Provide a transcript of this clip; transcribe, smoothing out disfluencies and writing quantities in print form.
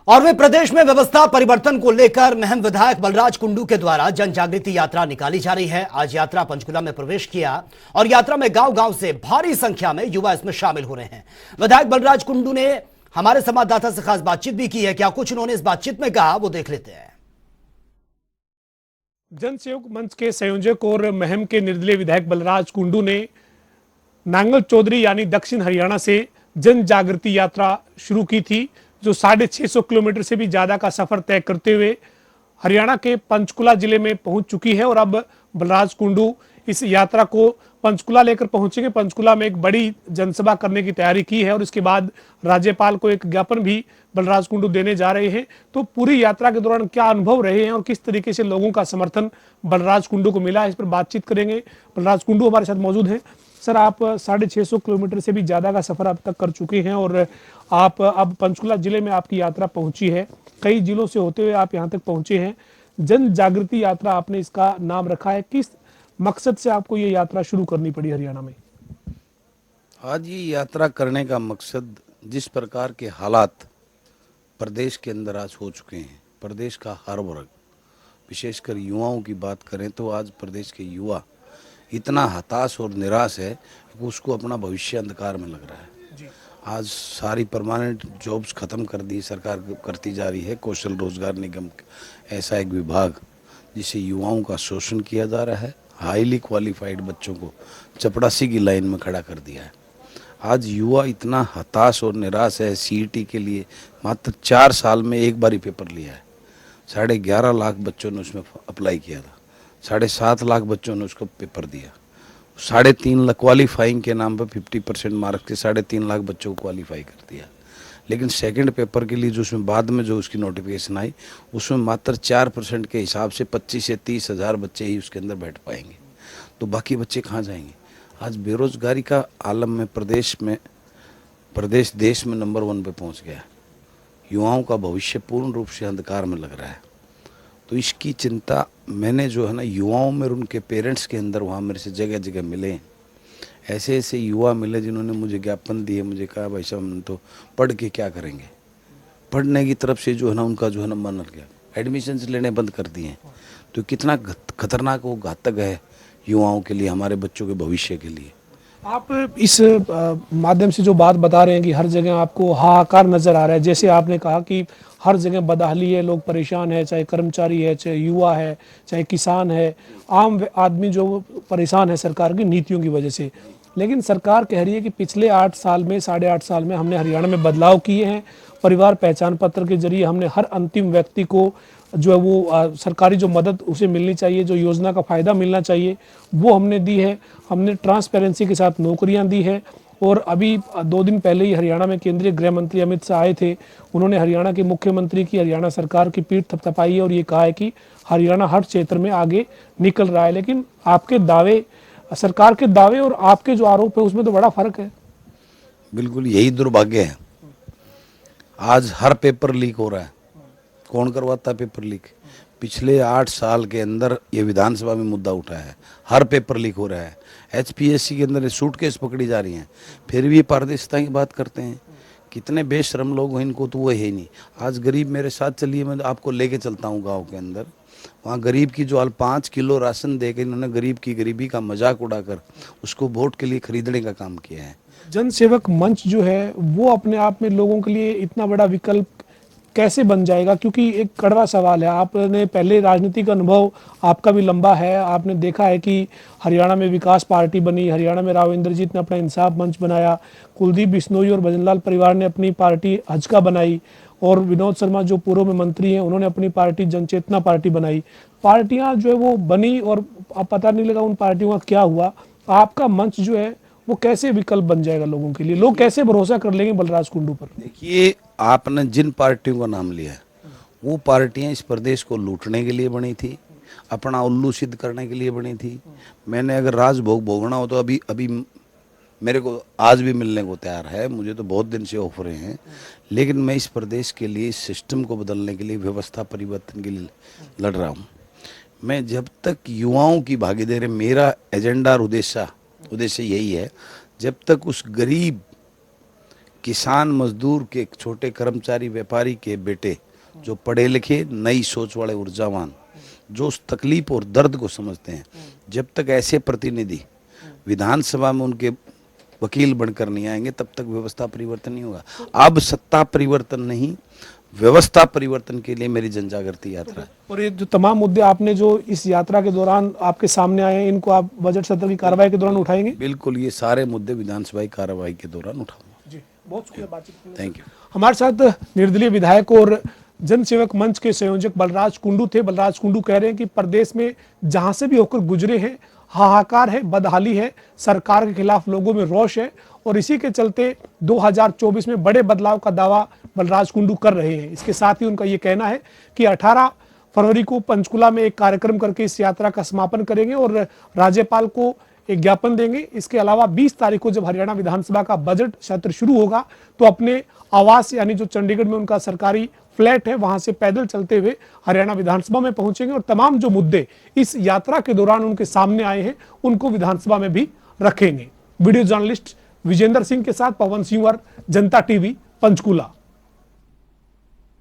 और वे प्रदेश में व्यवस्था परिवर्तन को लेकर महम विधायक बलराज कुंडू के द्वारा जन जागृति यात्रा निकाली जा रही है। आज यात्रा पंचकुला में प्रवेश किया और यात्रा में गांव-गांव से भारी संख्या में युवा इसमें शामिल हो रहे हैं। विधायक बलराज कुंडू ने हमारे संवाददाता से खास बातचीत भी की है। क्या कुछ उन्होंने इस बातचीत में कहा, वो देख लेते हैं। जन सहयोग मंच के संयोजक और महम के निर्दलीय विधायक बलराज कुंडू ने नांगल चौधरी यानी दक्षिण हरियाणा से जन जागृति यात्रा शुरू की थी, जो 650 किलोमीटर से भी ज्यादा का सफर तय करते हुए हरियाणा के पंचकुला जिले में पहुंच चुकी है। और अब बलराज कुंडू इस यात्रा को पंचकुला लेकर पहुंचेंगे। पंचकुला में एक बड़ी जनसभा करने की तैयारी की है और इसके बाद राज्यपाल को एक ज्ञापन भी बलराज कुंडू देने जा रहे हैं। तो पूरी यात्रा के दौरान क्या अनुभव रहे हैं और किस तरीके से लोगों का समर्थन बलराज कुंडू को मिला है, इस पर बातचीत करेंगे। बलराज कुंडू हमारे साथ मौजूद हैं। सर, आप 650 किलोमीटर से भी ज़्यादा का सफ़र अब तक कर चुके हैं और आप अब पंचकुला जिले में आपकी यात्रा पहुंची है। कई जिलों से होते हुए आप यहाँ तक पहुंचे हैं। जन जागृति यात्रा आपने इसका नाम रखा है। किस मकसद से आपको ये यात्रा शुरू करनी पड़ी हरियाणा में? आज ये यात्रा करने का मकसद, जिस प्रकार के हालात प्रदेश के अंदर आज हो चुके हैं, प्रदेश का हर वर्ग, विशेषकर युवाओं की बात करें तो आज प्रदेश के युवा इतना हताश और निराश है कि उसको अपना भविष्य अंधकार में लग रहा है। आज सारी परमानेंट जॉब्स खत्म कर दी सरकार करती जा रही है। कौशल रोजगार निगम ऐसा एक विभाग जिसे युवाओं का शोषण किया जा रहा है। हाईली क्वालिफाइड बच्चों को चपरासी की लाइन में खड़ा कर दिया है। आज युवा इतना हताश और निराश है। सीईटी के लिए मात्र 4 साल में एक बार ही पेपर लिया है। 11.5 लाख बच्चों ने उसमें अप्लाई किया था। 7.5 लाख बच्चों ने उसको पेपर दिया। 3.5 लाख क्वालिफाइंग के नाम पर 50% मार्क्स के 3.5 लाख बच्चों को क्वालिफाई कर दिया। लेकिन सेकंड पेपर के लिए जो उसमें बाद में जो उसकी नोटिफिकेशन आई, उसमें मात्र 4% के हिसाब से 25 से 30 हज़ार बच्चे ही उसके अंदर बैठ पाएंगे। तो बाकी बच्चे कहाँ जाएंगे? आज बेरोजगारी का आलम में प्रदेश देश में नंबर 1 पे पहुँच गया है। युवाओं का भविष्य पूर्ण रूप से अंधकार में लग रहा है। तो इसकी चिंता मैंने जो है ना युवाओं में, उनके पेरेंट्स के अंदर वहाँ मेरे से जगह जगह मिले। ऐसे ऐसे युवा मिले जिन्होंने मुझे ज्ञापन दिए। मुझे कहा, भाई साहब हम तो पढ़ के क्या करेंगे। पढ़ने की तरफ से जो है ना उनका जो है ना मन हट गया। एडमिशन लेने बंद कर दिए। तो कितना खतरनाक वो घातक है युवाओं के लिए, हमारे बच्चों के भविष्य के लिए। आप इस माध्यम से जो बात बता रहे हैं कि हर जगह आपको हाहाकार नजर आ रहा है, जैसे आपने कहा कि हर जगह बदहाली है, लोग परेशान है, चाहे कर्मचारी है, चाहे युवा है, चाहे किसान है, आम आदमी जो परेशान है सरकार की नीतियों की वजह से। लेकिन सरकार कह रही है कि पिछले 8 साल में, 8.5 साल में हमने हरियाणा में बदलाव किए हैं। परिवार पहचान पत्र के जरिए हमने हर अंतिम व्यक्ति को जो है वो सरकारी जो मदद उसे मिलनी चाहिए, जो योजना का फ़ायदा मिलना चाहिए, वो हमने दी है। हमने ट्रांसपेरेंसी के साथ नौकरियां दी है। और अभी 2 दिन पहले ही हरियाणा में केंद्रीय गृह मंत्री अमित शाह आए थे। उन्होंने हरियाणा के मुख्यमंत्री की, हरियाणा सरकार की पीठ थपथपाई है और ये कहा है कि हरियाणा हर क्षेत्र में आगे निकल रहा है। लेकिन आपके दावे, सरकार के दावे और आपके जो आरोप है उसमें तो बड़ा फर्क है। बिल्कुल यही दुर्भाग्य है। आज हर पेपर लीक हो रहा है। कौन करवाता है पेपर लीक? पिछले 8 साल के अंदर ये विधानसभा में मुद्दा उठा है। हर पेपर लीक हो रहा है। HPSC के अंदर सूटकेस पकड़ी जा रही हैं, फिर भी पारदर्शिता की बात करते हैं। कितने बेशरम लोग हैं, इनको तो वो है ही नहीं। आज गरीब मेरे साथ चलिए, मैं आपको लेके चलता हूँ गाँव के अंदर। वहाँ गरीब की जो 5 किलो राशन दे के इन्होंने गरीब की गरीबी का मजाक उड़ाकर उसको वोट के लिए खरीदने का काम किया है। जन सेवक मंच जो है वो अपने आप में लोगों के लिए इतना बड़ा विकल्प कैसे बन जाएगा? क्योंकि एक कड़वा सवाल है। आपने पहले राजनीतिक अनुभव आपका भी लंबा है। आपने देखा है कि हरियाणा में विकास पार्टी बनी, हरियाणा में राव इंद्रजीत ने अपना इंसाफ मंच बनाया, कुलदीप बिश्नोई और भजनलाल परिवार ने अपनी पार्टी हजका बनाई, और विनोद शर्मा जो पूर्व में मंत्री हैं उन्होंने अपनी पार्टी जनचेतना पार्टी बनाई। पार्टियां जो है वो बनी और अब पता नहीं लगा उन पार्टियों का क्या हुआ। आपका मंच जो है वो कैसे विकल्प बन जाएगा लोगों के लिए? लोग कैसे भरोसा कर लेंगे बलराज कुंडू पर? देखिए, आपने जिन पार्टियों का नाम लिया है वो पार्टियां इस प्रदेश को लूटने के लिए बनी थी, अपना उल्लू सिद्ध करने के लिए बनी थी। मैंने अगर राजभोग भोगना हो तो अभी मेरे को आज भी मिलने को तैयार है। मुझे तो बहुत दिन से ऑफर हैं, लेकिन मैं इस प्रदेश के लिए, इस सिस्टम को बदलने के लिए, व्यवस्था परिवर्तन के लिए लड़ रहा हूँ। मैं जब तक युवाओं की भागीदारी, मेरा एजेंडा और उद्देश्य यही है, जब तक उस गरीब किसान मजदूर के, छोटे कर्मचारी व्यापारी के बेटे जो पढ़े लिखे, नई सोच वाले, ऊर्जावान, जो उस तकलीफ और दर्द को समझते हैं, जब तक ऐसे प्रतिनिधि विधानसभा में उनके वकील बनकर नहीं आएंगे तब तक व्यवस्था परिवर्तन नहीं होगा। अब सत्ता परिवर्तन नहीं, व्यवस्था परिवर्तन के लिए मेरी जन जागृति यात्रा है। और ये जो तमाम मुद्दे आपने जो इस यात्रा के दौरान आपके सामने आए हैं, इनको आप बजट सत्र की कार्रवाई के दौरान उठाएंगे? बिल्कुल, ये सारे मुद्दे विधानसभा की कार्रवाई के दौरान उठाऊंगा। जी, बहुत शुक्रिया बातचीत करने के लिए। Thank you. हमारे साथ निर्दलीय विधायक और जनसेवक मंच के संयोजक बलराज कुंडू थे। बलराज कुंडू कह रहे हैं कि प्रदेश में जहां से भी होकर गुजरे हैं, हाहाकार है, बदहाली है, सरकार के खिलाफ लोगों में रोष है और इसी के चलते 2024 में बड़े बदलाव का दावा बलराज कुंडू कर रहे हैं। इसके साथ ही उनका ये कहना है कि 18 फरवरी को पंचकुला में एक कार्यक्रम करके इस यात्रा का समापन करेंगे और राज्यपाल को एक ज्ञापन देंगे। इसके अलावा 20 तारीख को जब हरियाणा विधानसभा का बजट सत्र शुरू होगा तो अपने आवास यानी जो चंडीगढ़ में उनका सरकारी फ्लैट है वहां से पैदल चलते हुए हरियाणा विधानसभा में पहुंचेंगे और तमाम जो मुद्दे इस यात्रा के दौरान उनके सामने आए हैं उनको विधानसभा में भी रखेंगे। वीडियो जर्नलिस्ट विजेंद्र सिंह के साथ पवन सिंह, जनता टीवी, पंचकुला।